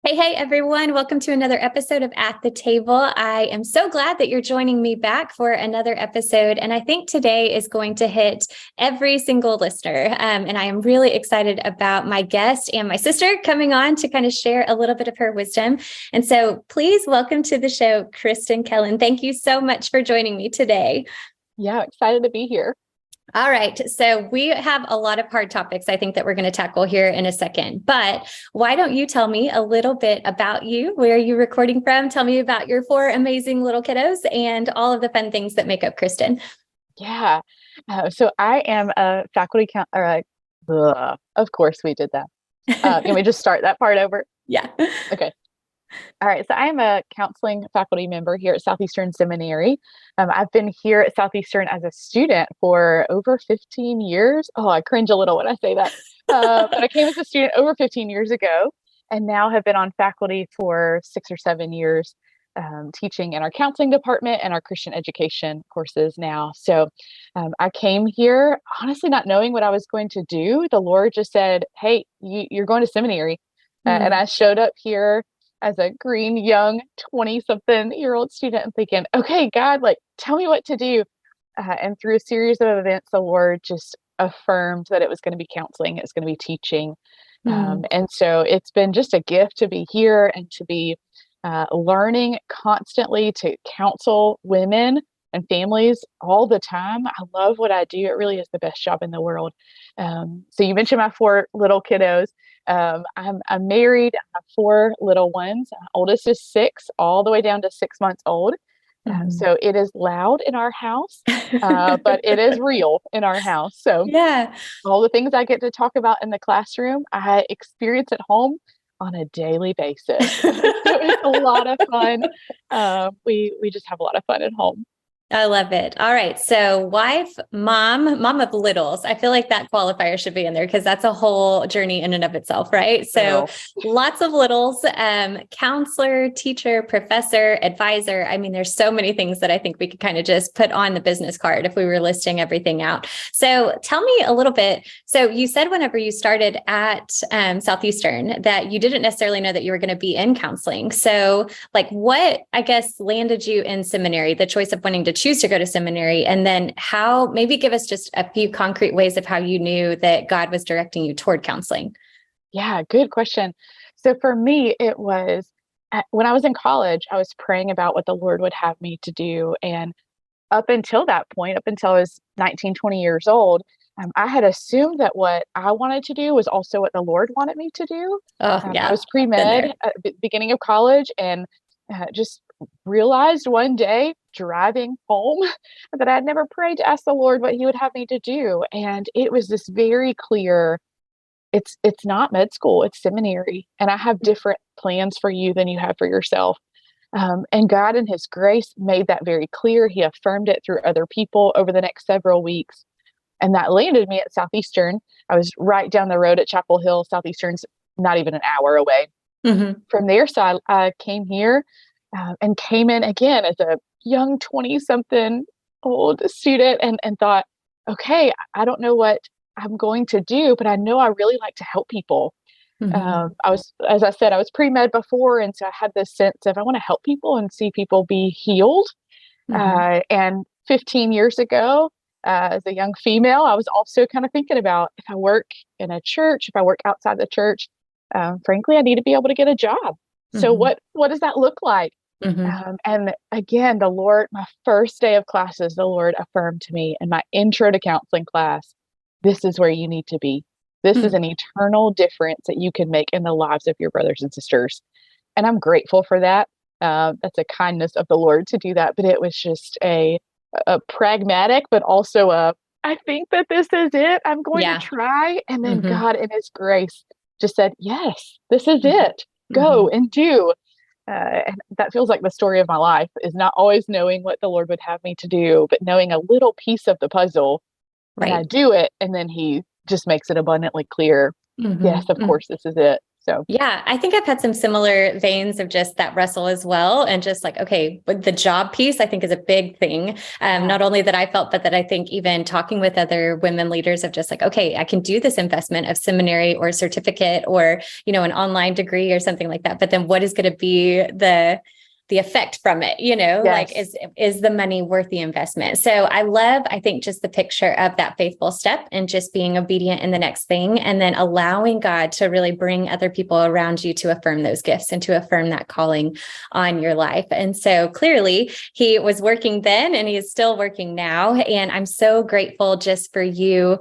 Hey, everyone. Welcome to another episode of At the Table. I am so glad that you're joining me back for another episode. And I think today is going to hit every single listener. And I am really excited about my guest and my sister coming on to kind of share a little bit of her wisdom. And so please welcome to the show, Kristin Kellen. Thank you so much for joining me today. Yeah, excited to be here. All right. So we have a lot of hard topics, I think, that we're going to tackle here in a second. But why don't you tell me a little bit about you? Where are you recording from? Tell me about your 4 amazing little kiddos and all of the fun things that make up Kristin. Yeah. So I am a faculty of course we did that. Can we just start that part over? Yeah. Okay. All right. So I am a counseling faculty member here at Southeastern Seminary. I've been here at Southeastern as a student for over 15 years. Oh, I cringe a little when I say that. But I came as a student over 15 years ago and now have been on faculty for 6 or 7 years, teaching in our counseling department and our Christian education courses now. So I came here honestly not knowing what I was going to do. The Lord just said, hey, you're going to seminary. And I showed up here as a green, young 20-something-year-old student and thinking, okay, God, tell me what to do. And through a series of events, the Lord just affirmed that it was going to be counseling. It was going to be teaching. And so it's been just a gift to be here and to be learning constantly to counsel women and families all the time. I love what I do. It really is the best job in the world. So you mentioned my 4 little kiddos. I'm married. I have 4 little ones. Oldest is 6, all the way down to 6 months old. So it is loud in our house, but it is real in our house. So yeah, all the things I get to talk about in the classroom, I experience at home on a daily basis. So it's a lot of fun. We just have a lot of fun at home. I love it. All right. So wife, mom of littles. I feel like that qualifier should be in there because that's a whole journey in and of itself, right? So lots of littles, counselor, teacher, professor, advisor. I mean, there's so many things that I think we could kind of just put on the business card if we were listing everything out. So tell me a little bit. So you said whenever you started at Southeastern that you didn't necessarily know that you were going to be in counseling. So what, I guess, landed you in seminary, the choice of wanting to choose to go to seminary, and then how, maybe give us just a few concrete ways of how you knew that God was directing you toward counseling. Yeah, good question. So for me, it was when I was in college, I was praying about what the Lord would have me to do. And up until that point, up until I was 19, 20 years old, I had assumed that what I wanted to do was also what the Lord wanted me to do. I was pre-med at the beginning of college and just realized one day driving home that I'd never prayed to ask the Lord what he would have me to do. And it was this very clear, it's not med school, it's seminary. And I have different plans for you than you have for yourself. And God in his grace made that very clear. He affirmed it through other people over the next several weeks. And that landed me at Southeastern. I was right down the road at Chapel Hill. Southeastern's not even an hour away. From there, so I came here and came in again as a young 20-something-old student and thought, okay, I don't know what I'm going to do, but I know I really like to help people. As I said, I was pre-med before, and so I had this sense of I want to help people and see people be healed. And 15 years ago, as a young female, I was also kind of thinking about if I work in a church, if I work outside the church, frankly, I need to be able to get a job. So what does that look like? And again, the Lord, my first day of classes, the Lord affirmed to me in my intro to counseling class, this is where you need to be. This is an eternal difference that you can make in the lives of your brothers and sisters. And I'm grateful for that. That's a kindness of the Lord to do that. But it was just a pragmatic, but also I think that this is it. I'm going to try. And then God in his grace just said, yes, this is it. Go and do. And that feels like the story of my life, is not always knowing what the Lord would have me to do, but knowing a little piece of the puzzle. And I do it. And then he just makes it abundantly clear. Yes, of course, this is it. So yeah, I think I've had some similar veins of just that wrestle as well. And just like, okay, but the job piece, I think is a big thing. Not only that I felt, but that I think even talking with other women leaders of just like, okay, I can do this investment of seminary or certificate or, an online degree or something like that. But then what is going to be the effect from it, like is the money worth the investment? So I think just the picture of that faithful step and just being obedient in the next thing, and then allowing God to really bring other people around you to affirm those gifts and to affirm that calling on your life. And so clearly he was working then and he is still working now. And I'm so grateful just for you,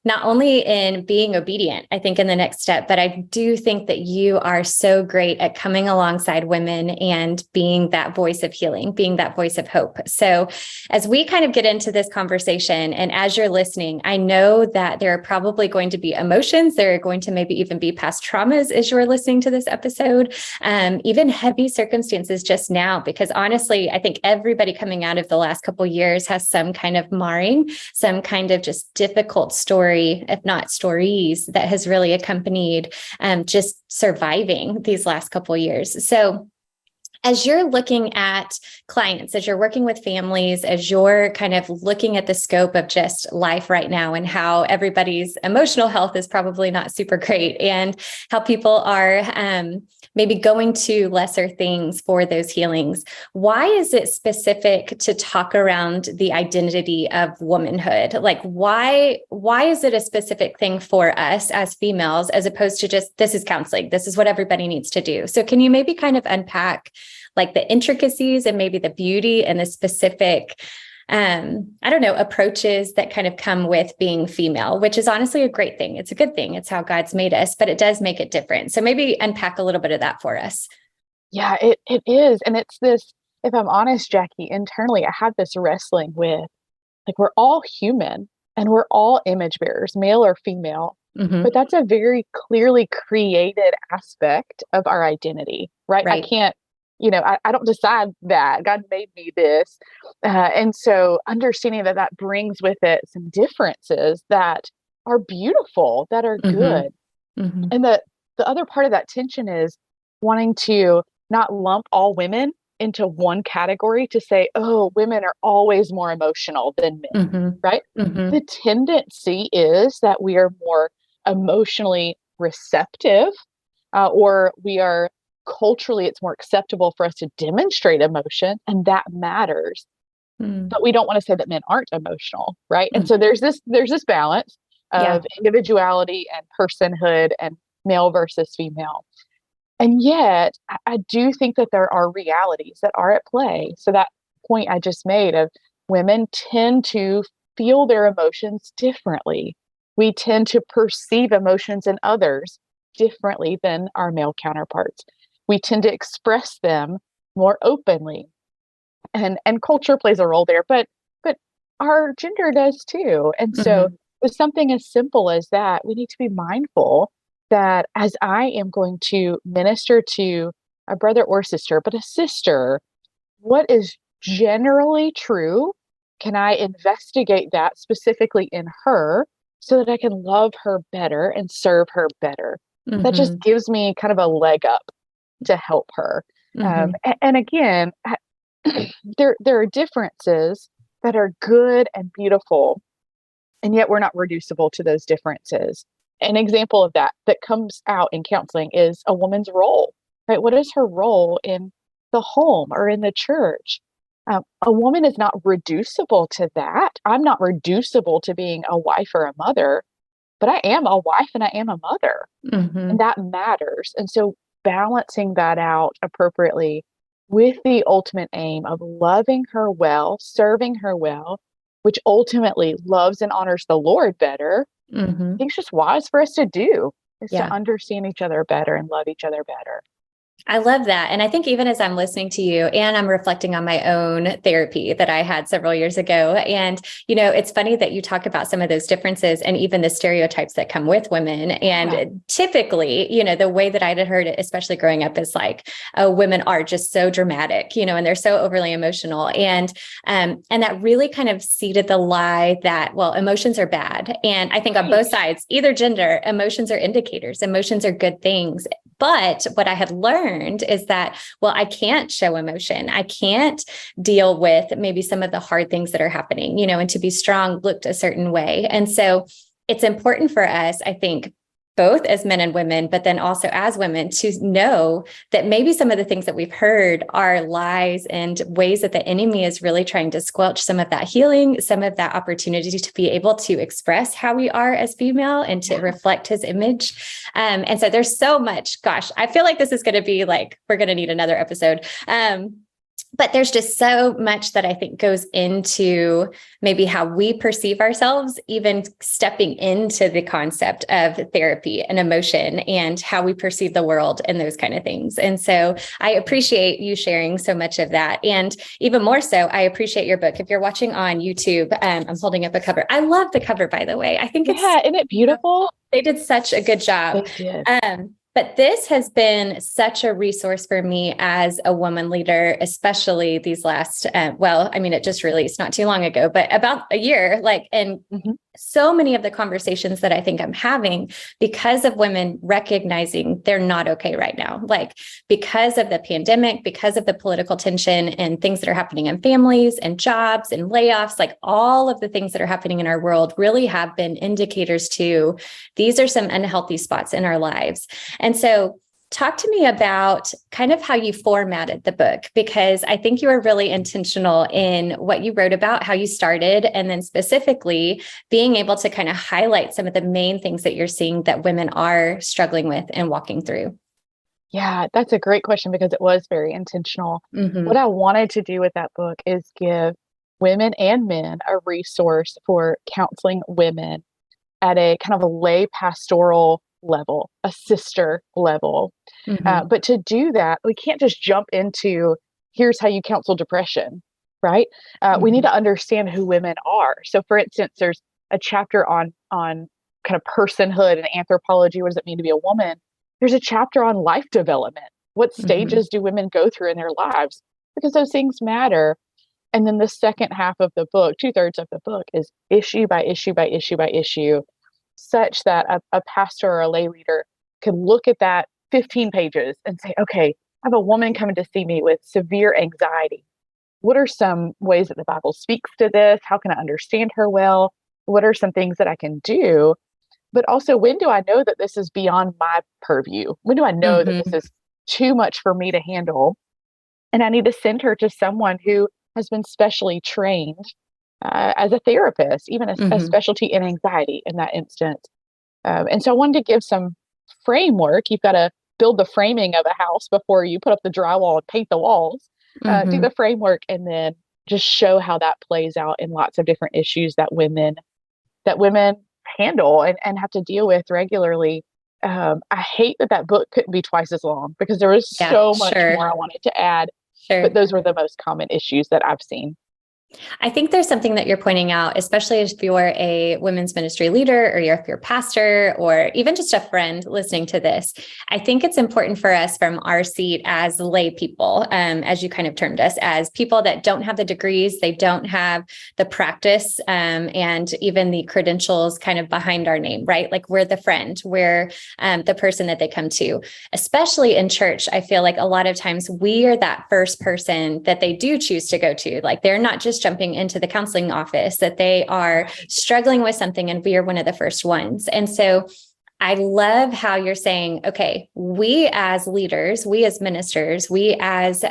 not only in being obedient, I think in the next step, but I do think that you are so great at coming alongside women and being that voice of healing, being that voice of hope. So as we kind of get into this conversation and as you're listening, I know that there are probably going to be emotions. There are going to maybe even be past traumas as you're listening to this episode, even heavy circumstances just now, because honestly, I think everybody coming out of the last couple of years has some kind of marring, some kind of just difficult story, if not stories, that has really accompanied just surviving these last couple of years. So as you're looking at clients, as you're working with families, as you're kind of looking at the scope of just life right now and how everybody's emotional health is probably not super great and how people are maybe going to lesser things for those healings, why is it specific to talk around the identity of womanhood? Like why is it a specific thing for us as females, as opposed to just, this is counseling, this is what everybody needs to do? So can you maybe kind of unpack like the intricacies and maybe the beauty and the specific, approaches that kind of come with being female, which is honestly a great thing. It's a good thing. It's how God's made us, but it does make it different. So maybe unpack a little bit of that for us. Yeah, it is. And it's this, if I'm honest, Jackie, internally, I have this wrestling with, like, we're all human and we're all image bearers, male or female, but that's a very clearly created aspect of our identity, right? I can't, I don't decide that. God made me this. And so understanding that brings with it some differences that are beautiful, that are good. And the other part of that tension is wanting to not lump all women into one category to say, oh, women are always more emotional than men, right? The tendency is that we are more emotionally receptive, or we are culturally, it's more acceptable for us to demonstrate emotion, and that matters. But we don't want to say that men aren't emotional, right? And so there's this balance of individuality and personhood and male versus female. And yet, I do think that there are realities that are at play. So that point I just made of women tend to feel their emotions differently. We tend to perceive emotions in others differently than our male counterparts. We tend to express them more openly. And culture plays a role there, but our gender does too. And so with something as simple as that, we need to be mindful that as I am going to minister to a brother or sister, but a sister, what is generally true? Can I investigate that specifically in her so that I can love her better and serve her better? That just gives me kind of a leg up to help her. And again, there are differences that are good and beautiful, and yet we're not reducible to those differences. An example of that comes out in counseling is a woman's role, right? What is her role in the home or in the church? A woman is not reducible to that. I'm not reducible to being a wife or a mother, but I am a wife and I am a mother, and that matters. And so balancing that out appropriately with the ultimate aim of loving her well, serving her well, which ultimately loves and honors the Lord better, I think it's just wise for us to do, is to understand each other better and love each other better. I love that. And I think even as I'm listening to you and I'm reflecting on my own therapy that I had several years ago. And, it's funny that you talk about some of those differences and even the stereotypes that come with women. And typically, the way that I'd heard it, especially growing up, is like, oh, women are just so dramatic, and they're so overly emotional. And that really kind of seeded the lie that, well, emotions are bad. And I think on both sides, either gender, emotions are indicators, emotions are good things. But what I had learned is that, well, I can't show emotion. I can't deal with maybe some of the hard things that are happening, and to be strong looked a certain way. And so it's important for us, I think, both as men and women, but then also as women, to know that maybe some of the things that we've heard are lies and ways that the enemy is really trying to squelch some of that healing, some of that opportunity to be able to express how we are as female and to reflect his image. And so there's so much, gosh, I feel like this is going to be like, we're going to need another episode. But there's just so much that I think goes into maybe how we perceive ourselves, even stepping into the concept of therapy and emotion and how we perceive the world and those kind of things. And so I appreciate you sharing so much of that. And even more so, I appreciate your book. If you're watching on YouTube, I'm holding up a cover. I love the cover, by the way. I think isn't it beautiful? They did such a good job. They did. But this has been such a resource for me as a woman leader, especially these last, it just released not too long ago, but about a year, so many of the conversations that I think I'm having because of women recognizing they're not okay right now, because of the pandemic, because of the political tension and things that are happening in families and jobs and layoffs, all of the things that are happening in our world really have been indicators to these are some unhealthy spots in our lives. And so talk to me about kind of how you formatted the book, because I think you were really intentional in what you wrote about, how you started, and then specifically being able to kind of highlight some of the main things that you're seeing that women are struggling with and walking through. Yeah, that's a great question because it was very intentional. Mm-hmm. What I wanted to do with that book is give women and men a resource for counseling women at a kind of a lay pastoral level, a sister level. Mm-hmm. But to do that, we can't just jump into here's how you counsel depression, right? We need to understand who women are. So for instance, there's a chapter on kind of personhood and anthropology. What does it mean to be a woman? There's a chapter on life development. What stages do women go through in their lives? Because those things matter. And then the second half of the book, 2/3 of the book, is issue by issue by issue by issue, such that a pastor or a lay leader can look at that 15 pages and say, okay, I have a woman coming to see me with severe anxiety. What are some ways that the Bible speaks to this? How can I understand her well? What are some things that I can do? But also, when do I know that this is beyond my purview? When do I know that this is too much for me to handle? And I need to send her to someone who has been specially trained as a therapist, even a specialty in anxiety in that instance. And so I wanted to give some framework. You've got to build the framing of a house before you put up the drywall and paint the walls, do the framework, and then just show how that plays out in lots of different issues that women handle and have to deal with regularly. I hate that book couldn't be twice as long because there was so much more I wanted to add. But those were the most common issues that I've seen. I think there's something that you're pointing out, especially if you're a women's ministry leader or if you're a pastor or even just a friend listening to this. I think it's important for us from our seat as lay people, as you kind of termed us, as people that don't have the degrees, they don't have the practice and even the credentials kind of behind our name, right? We're the friend, we're the person that they come to, especially in church. I feel like a lot of times we are that first person that they do choose to go to. They're not just jumping into the counseling office, that they are struggling with something and we are one of the first ones. And so I love how you're saying, okay, we as leaders, we as ministers, we as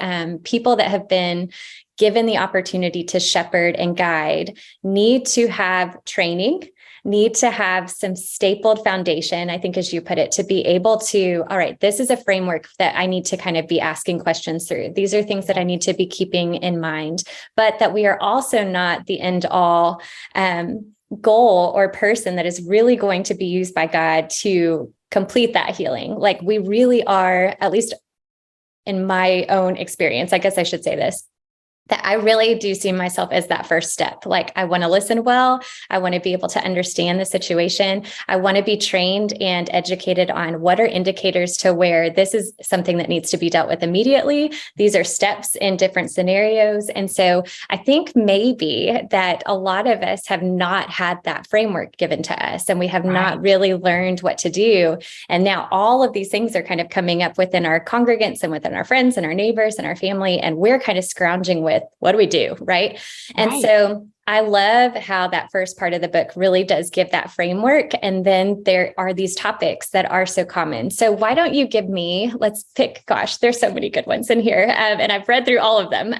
people that have been given the opportunity to shepherd and guide need to have training, need to have some stapled foundation, I think, as you put it, to be able to, all right, this is a framework that I need to kind of be asking questions through. These are things that I need to be keeping in mind, but that we are also not the end all goal or person that is really going to be used by God to complete that healing. We really are, at least in my own experience, I guess I should say this. that I really do see myself as that first step. Like, I want to listen well. I want to be able to understand the situation. I want to be trained and educated on what are indicators to where this is something that needs to be dealt with immediately. These are steps in different scenarios. And so I think maybe that a lot of us have not had that framework given to us, and we have not really learned what to do. And now all of these things are kind of coming up within our congregants and within our friends and our neighbors and our family. And we're kind of scrounging with, what do we do? Right. And so I love how that first part of the book really does give that framework. And then there are these topics that are so common. So why don't you give me, let's pick, gosh, there's so many good ones in here. And I've read through all of them.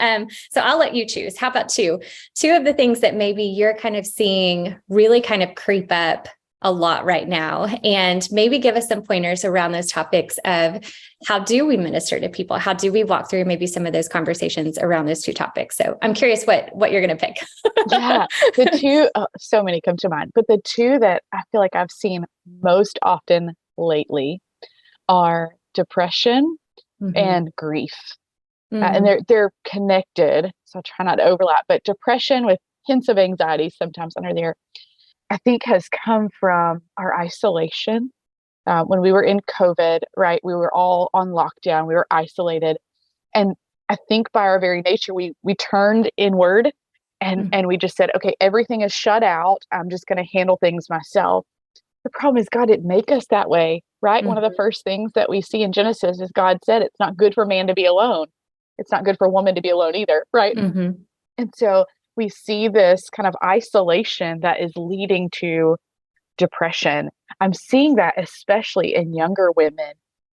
So I'll let you choose. How about two of the things that maybe you're kind of seeing really kind of creep up a lot right now, and maybe give us some pointers around those topics of how do we minister to people? How do we walk through maybe some of those conversations around those two topics? So I'm curious what you're going to pick. Yeah, the two, so many come to mind, but the two that I feel like I've seen most often lately are depression and grief. And they're connected. So I'll try not to overlap, but depression with hints of anxiety sometimes under there, I think has come from our isolation. When we were in COVID, right, we were all on lockdown, we were isolated. And I think by our very nature, we turned inward and we just said, okay, everything is shut out. I'm just going to handle things myself. The problem is God didn't make us that way, right? One of the first things that we see in Genesis is God said, it's not good for man to be alone. It's not good for woman to be alone either, right? And so we see this kind of isolation that is leading to depression. I'm seeing that especially in younger women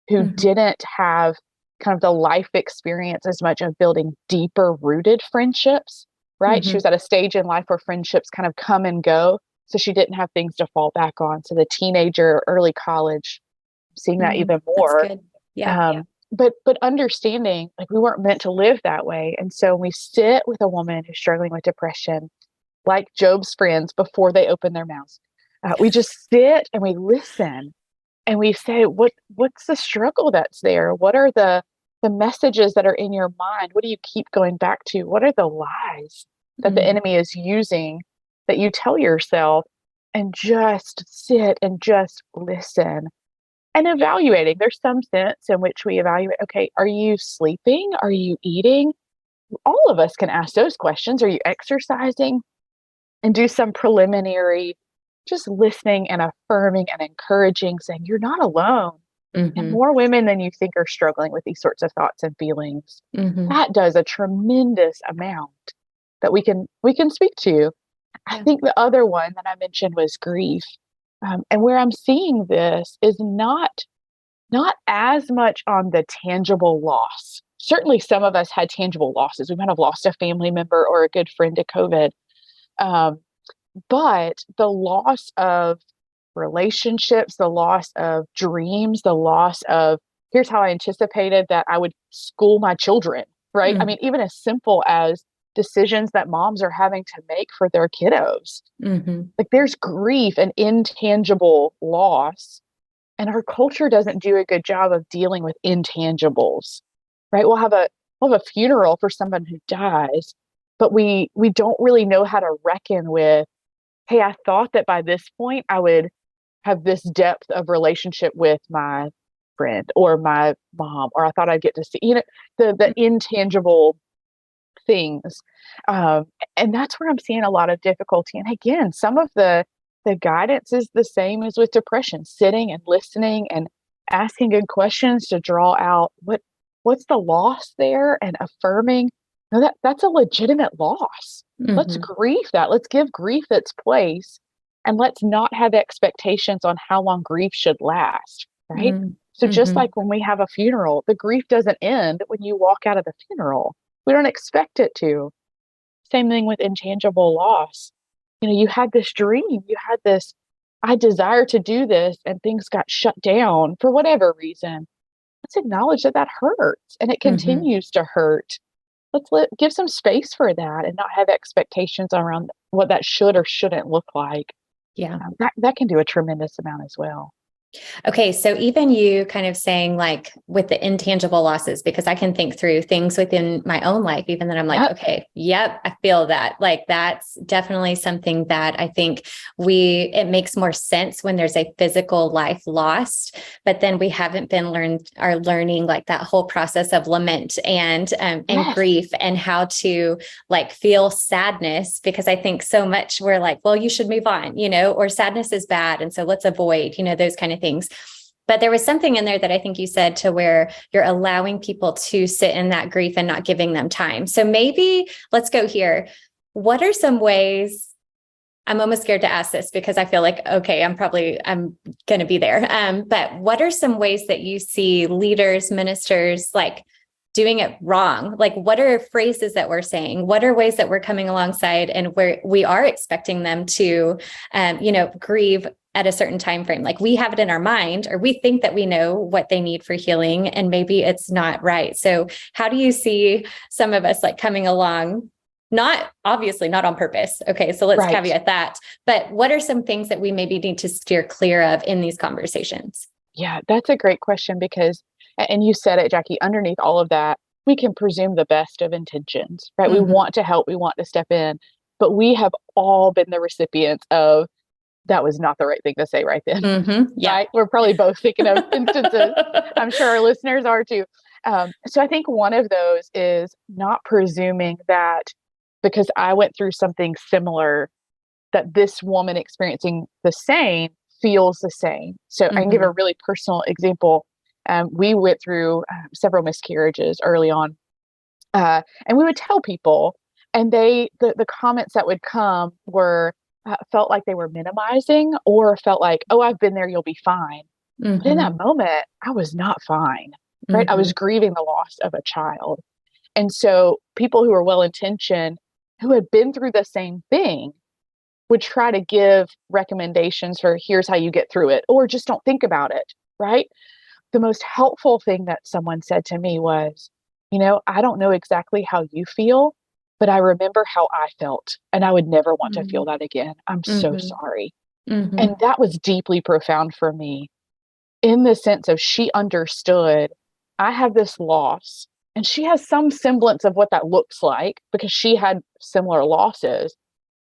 who didn't have kind of the life experience as much of building deeper rooted friendships, right? She was at a stage in life where friendships kind of come and go. So she didn't have things to fall back on. So the teenager, early college, seeing that even more. That's good. Yeah. But understanding, like, we weren't meant to live that way. And so we sit with a woman who's struggling with depression, like Job's friends before they open their mouths. We just sit and we listen and we say, what's the struggle that's there? What are the messages that are in your mind? What do you keep going back to? What are the lies that the enemy is using that you tell yourself? And just sit and just listen. And evaluating, there's some sense in which we evaluate, okay, are you sleeping? Are you eating? All of us can ask those questions. Are you exercising? And do some preliminary, just listening and affirming and encouraging, saying you're not alone. And more women than you think are struggling with these sorts of thoughts and feelings. That does a tremendous amount that we can speak to. I think the other one that I mentioned was grief. And where I'm seeing this is not as much on the tangible loss. Certainly some of us had tangible losses. We might have lost a family member or a good friend to COVID. But the loss of relationships, the loss of dreams, the loss of, here's how I anticipated that I would school my children, right? I mean, even as simple as decisions that moms are having to make for their kiddos. Like, there's grief and intangible loss. And our culture doesn't do a good job of dealing with intangibles, right? We'll have a funeral for someone who dies, but we don't really know how to reckon with, hey, I thought that by this point I would have this depth of relationship with my friend or my mom, or I thought I'd get to see, the intangible things. And that's where I'm seeing a lot of difficulty. And again, some of the guidance is the same as with depression, sitting and listening and asking good questions to draw out what's the loss there, and affirming, no, that's a legitimate loss. Let's grieve that. Let's give grief its place, and let's not have expectations on how long grief should last, right? So just like when we have a funeral, the grief doesn't end when you walk out of the funeral. We don't expect it to. Same thing with intangible loss. You had this dream, you had this, I desire to do this, and things got shut down for whatever reason. Let's acknowledge that hurts, and it continues to hurt. Let's give some space for that and not have expectations around what that should or shouldn't look like. Yeah. That can do a tremendous amount as well. Okay. So even you kind of saying like with the intangible losses, because I can think through things within my own life, even that I'm like, Yep. okay, yep, I feel that. Like that's definitely something that I think it makes more sense when there's a physical life lost, but then we haven't been learning like that whole process of lament and Yes. grief and how to like feel sadness, because I think so much we're like, well, you should move on, or sadness is bad. And so let's avoid, those kind of things. But there was something in there that I think you said to where you're allowing people to sit in that grief and not giving them time. So maybe let's go here. What are some ways? I'm almost scared to ask this because I feel like, okay, I'm going to be there. But what are some ways that you see leaders, ministers, like doing it wrong? Like, what are phrases that we're saying? What are ways that we're coming alongside and where we are expecting them to, grieve at a certain time frame? Like we have it in our mind, or we think that we know what they need for healing, and maybe it's not right. So how do you see some of us like coming along? Not obviously not on purpose. Okay. So let's caveat that. But what are some things that we maybe need to steer clear of in these conversations? Yeah, that's a great question because, and you said it, Jackie, underneath all of that, we can presume the best of intentions, right? We want to help, we want to step in, but we have all been the recipients of that was not the right thing to say right then. Yeah. Right? We're probably both thinking of instances. I'm sure our listeners are too. So I think one of those is not presuming that because I went through something similar, that this woman experiencing the same feels the same. So I can give a really personal example. We went through several miscarriages early on, and we would tell people, and the comments that would come were felt like they were minimizing or felt like, "Oh, I've been there, you'll be fine." But in that moment, I was not fine. Right? I was grieving the loss of a child, and so people who were well intentioned, who had been through the same thing, would try to give recommendations for here's how you get through it, or just don't think about it, right? The most helpful thing that someone said to me was, I don't know exactly how you feel, but I remember how I felt, and I would never want to feel that again. I'm so sorry. And that was deeply profound for me in the sense of she understood I have this loss, and she has some semblance of what that looks like because she had similar losses.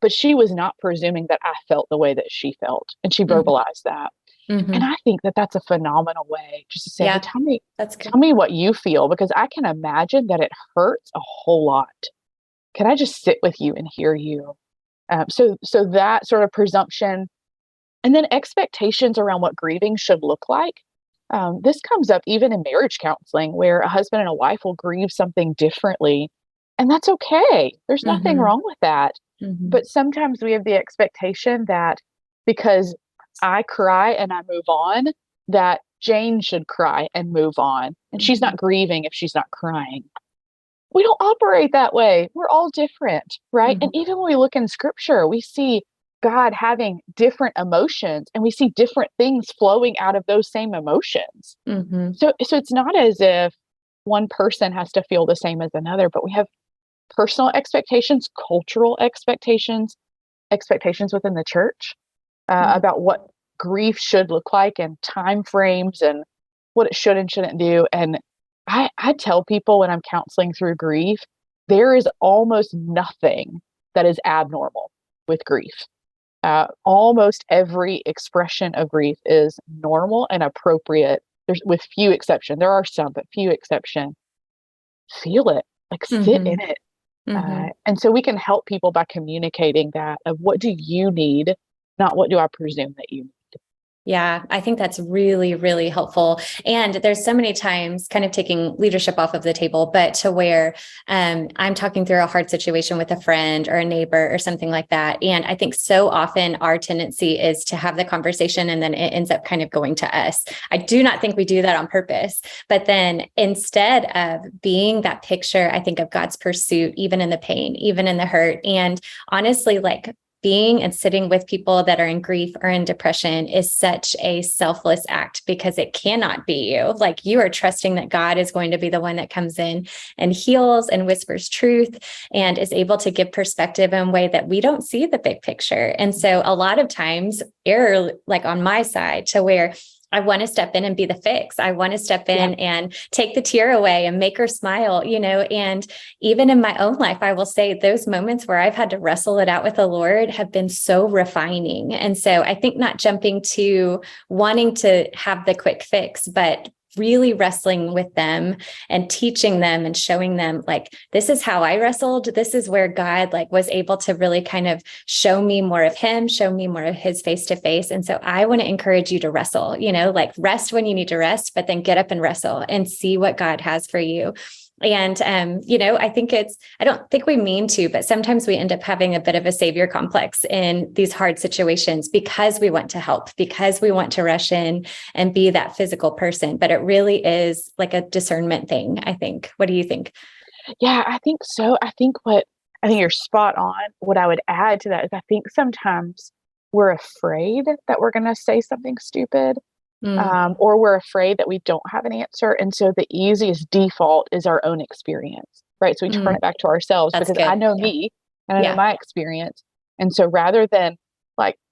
But she was not presuming that I felt the way that she felt, and she verbalized that. And I think that that's a phenomenal way just to say, hey, tell me what you feel, because I can imagine that it hurts a whole lot. Can I just sit with you and hear you? So that sort of presumption, and then expectations around what grieving should look like. This comes up even in marriage counseling, where a husband and a wife will grieve something differently, and that's okay. There's nothing wrong with that. But sometimes we have the expectation that because I cry and I move on, that Jane should cry and move on. And she's not grieving if she's not crying. We don't operate that way. We're all different, right? And even when we look in scripture, we see God having different emotions, and we see different things flowing out of those same emotions. So it's not as if one person has to feel the same as another, but we have personal expectations, cultural expectations, expectations within the church about what grief should look like, and time frames, and what it should and shouldn't do. And I tell people when I'm counseling through grief, there is almost nothing that is abnormal with grief. Almost every expression of grief is normal and appropriate. There's, with few exception. There are some, but few exception. Feel it, like sit in it. And so we can help people by communicating that of what do you need, not what do I presume that you need. Yeah, I think that's really, really helpful. And there's so many times kind of taking leadership off of the table, but to where I'm talking through a hard situation with a friend or a neighbor or something like that. And I think so often our tendency is to have the conversation and then it ends up kind of going to us. I do not think we do that on purpose, but then instead of being that picture, I think of God's pursuit, even in the pain, even in the hurt. And honestly, like being and sitting with people that are in grief or in depression is such a selfless act, because it cannot be you. Like you are trusting that God is going to be the one that comes in and heals and whispers truth and is able to give perspective in a way that we don't see the big picture. And so a lot of times error, like on my side, to where I want to step in and be the fix. I want to step in and take the tear away and make her smile, and even in my own life, I will say those moments where I've had to wrestle it out with the Lord have been so refining. And so I think not jumping to wanting to have the quick fix, but really wrestling with them and teaching them and showing them like, this is how I wrestled. This is where God was able to really kind of show me more of him, show me more of his face to face. And so I want to encourage you to wrestle, rest when you need to rest, but then get up and wrestle and see what God has for you. And, I think I don't think we mean to, but sometimes we end up having a bit of a savior complex in these hard situations because we want to help, because we want to rush in and be that physical person. But it really is like a discernment thing, I think. What do you think? Yeah, I think so. I think you're spot on. What I would add to that is I think sometimes we're afraid that we're going to say something stupid. Or we're afraid that we don't have an answer. And so the easiest default is our own experience, right? So we turn it back to ourselves. That's because good. I know me and I know my experience. And so rather than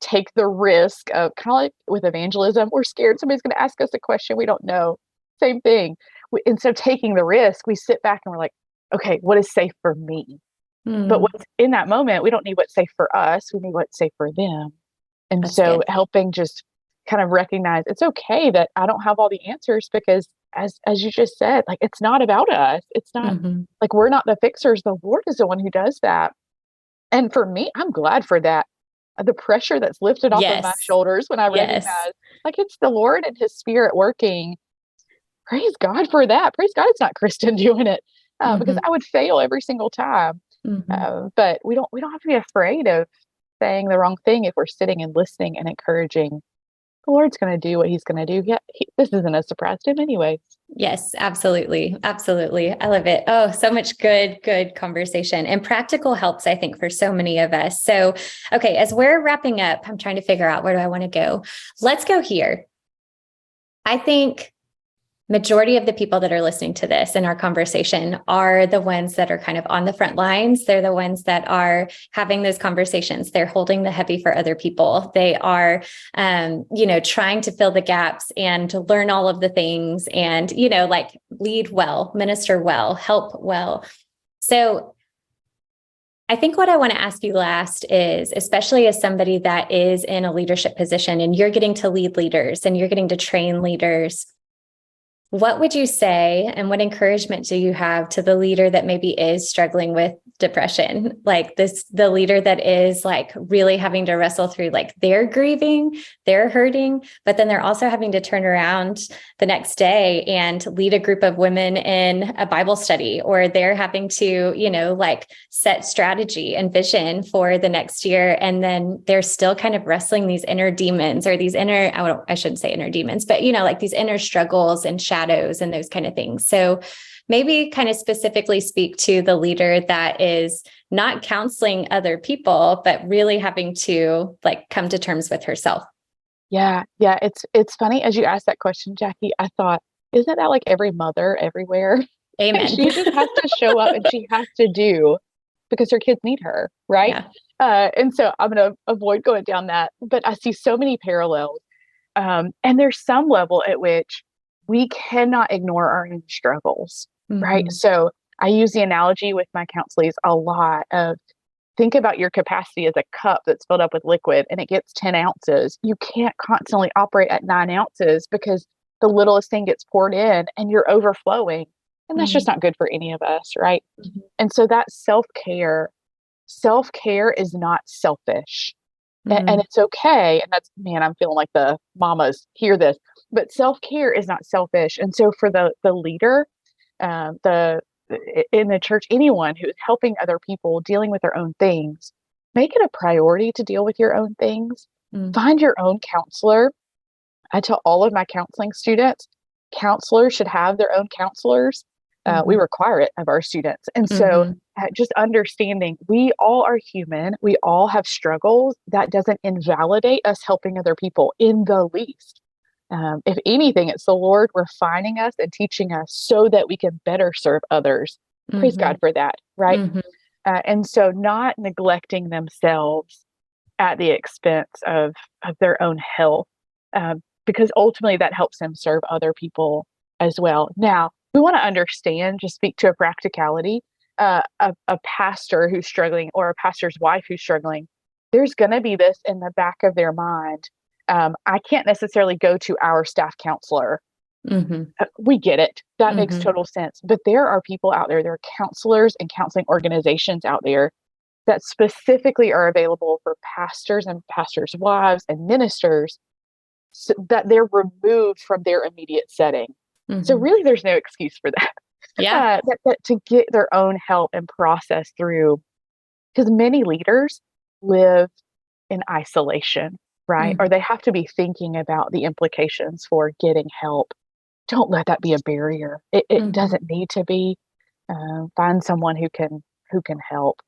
take the risk of kind of like with evangelism, we're scared somebody's going to ask us a question we don't know. Same thing. Instead of taking the risk, we sit back and we're like, okay, what is safe for me? But what's in that moment, we don't need what's safe for us. We need what's safe for them. And That's so good. helping just kind of recognize it's okay that I don't have all the answers because as you just said, it's not about us. It's not we're not the fixers. The Lord is the one who does that. And for me, I'm glad for that. The pressure that's lifted off of my shoulders when I recognize it's the Lord and his spirit working. Praise God for that. Praise God it's not Kristin doing it because I would fail every single time. But we don't have to be afraid of saying the wrong thing if we're sitting and listening and encouraging. The Lord's going to do what he's going to do. Yeah, this isn't a surprise to him anyways. Yes, absolutely. Absolutely. I love it. Oh, so much good conversation and practical helps, I think, for so many of us. So, okay, as we're wrapping up, I'm trying to figure out where do I want to go? Let's go here. I think majority of the people that are listening to this in our conversation are the ones that are kind of on the front lines. They're the ones that are having those conversations. They're holding the heavy for other people. They are, trying to fill the gaps and to learn all of the things and, lead well, minister well, help well. So I think what I want to ask you last is, especially as somebody that is in a leadership position and you're getting to lead leaders and you're getting to train leaders, what would you say and what encouragement do you have to the leader that maybe is struggling with depression? The leader that is really having to wrestle through they're grieving, they're hurting, but then they're also having to turn around the next day and lead a group of women in a Bible study, or they're having to, set strategy and vision for the next year. And then they're still kind of wrestling these inner demons or these inner, I shouldn't say inner demons, but these inner struggles and shadows and those kind of things. So maybe kind of specifically speak to the leader that is not counseling other people, but really having to come to terms with herself. Yeah. It's funny as you asked that question, Jackie, I thought, isn't that every mother everywhere? Amen. She just has to show up and she has to do because her kids need her. Right. Yeah. And so I'm going to avoid going down that, but I see so many parallels. And there's some level at which we cannot ignore our own struggles. Right. So I use the analogy with my counselees a lot of think about your capacity as a cup that's filled up with liquid and it gets 10 ounces. You can't constantly operate at 9 ounces because the littlest thing gets poured in and you're overflowing. And that's just not good for any of us. Right. And so that self-care is not selfish. And it's okay. And that's, man, I'm feeling like the mamas hear this, but self-care is not selfish. And so for the leader, in the church, anyone who is helping other people dealing with their own things, make it a priority to deal with your own things. Find your own counselor. I tell all of my counseling students, counselors should have their own counselors. We require it of our students. And so just understanding we all are human. We all have struggles. That doesn't invalidate us helping other people in the least. If anything, it's the Lord refining us and teaching us so that we can better serve others. Praise God for that. Right. And so not neglecting themselves at the expense of their own health. because ultimately that helps them serve other people as well. Now, we want to understand, just speak to a practicality, a pastor who's struggling or a pastor's wife who's struggling, there's going to be this in the back of their mind. I can't necessarily go to our staff counselor. We get it. That makes total sense. But there are people out there, there are counselors and counseling organizations out there that specifically are available for pastors and pastors' wives and ministers, so that they're removed from their immediate setting. So really, there's no excuse for that. Yeah. That to get their own help and process through, because many leaders live in isolation, right? Or they have to be thinking about the implications for getting help. Don't let that be a barrier. It doesn't need to be. Find someone who can help.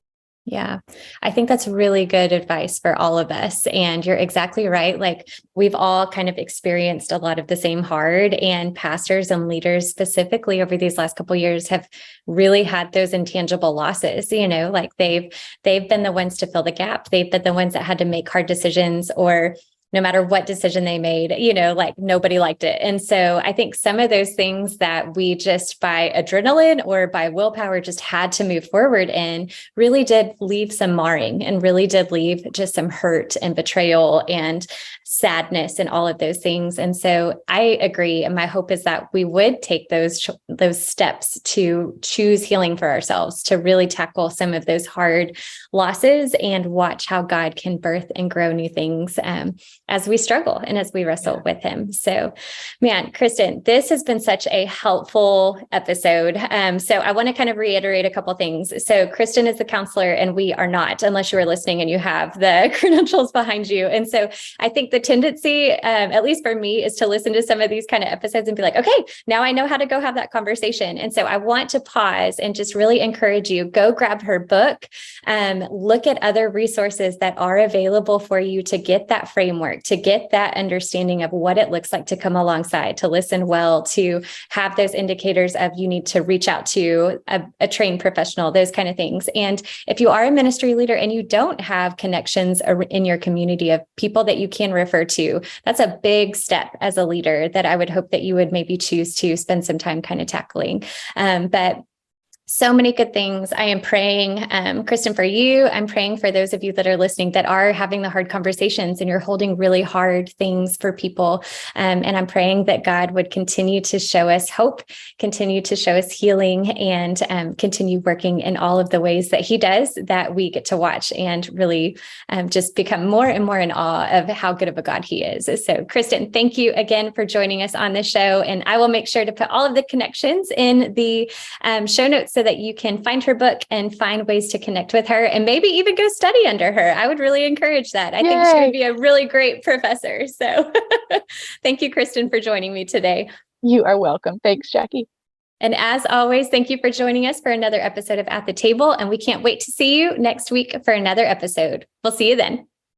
Yeah, I think that's really good advice for all of us. And you're exactly right. Like, we've all kind of experienced a lot of the same hard, and pastors and leaders specifically over these last couple of years have really had those intangible losses. Like they've been the ones to fill the gap. They've been the ones that had to make hard decisions, or no matter what decision they made, like nobody liked it. And so I think some of those things that we just by adrenaline or by willpower just had to move forward in really did leave some marring, and really did leave just some hurt and betrayal and sadness and all of those things. And so I agree. And my hope is that we would take those steps to choose healing for ourselves, to really tackle some of those hard losses and watch how God can birth and grow new things as we struggle and as we wrestle with him. So, man, Kristin, this has been such a helpful episode. So I want to kind of reiterate a couple of things. So Kristin is the counselor, and we are not, unless you are listening and you have the credentials behind you. And so I think the tendency, at least for me, is to listen to some of these kind of episodes and be like, okay, now I know how to go have that conversation. And so I want to pause and just really encourage you, go grab her book, look at other resources that are available for you to get that framework, to get that understanding of what it looks like to come alongside, to listen well, to have those indicators of you need to reach out to a trained professional, those kind of things. And if you are a ministry leader and you don't have connections in your community of people that you can refer to, that's a big step as a leader that I would hope that you would maybe choose to spend some time kind of tackling. But so many good things. I am praying, Kristin, for you. I'm praying for those of you that are listening that are having the hard conversations and you're holding really hard things for people. And I'm praying that God would continue to show us hope, continue to show us healing, and continue working in all of the ways that he does, that we get to watch and really just become more and more in awe of how good of a God he is. So Kristin, thank you again for joining us on the show. And I will make sure to put all of the connections in the show notes so that you can find her book and find ways to connect with her, and maybe even go study under her. I would really encourage that. I think she would be a really great professor. So thank you, Kristin, for joining me today. You are welcome. Thanks, Jackie. And as always, thank you for joining us for another episode of At the Table. And we can't wait to see you next week for another episode. We'll see you then.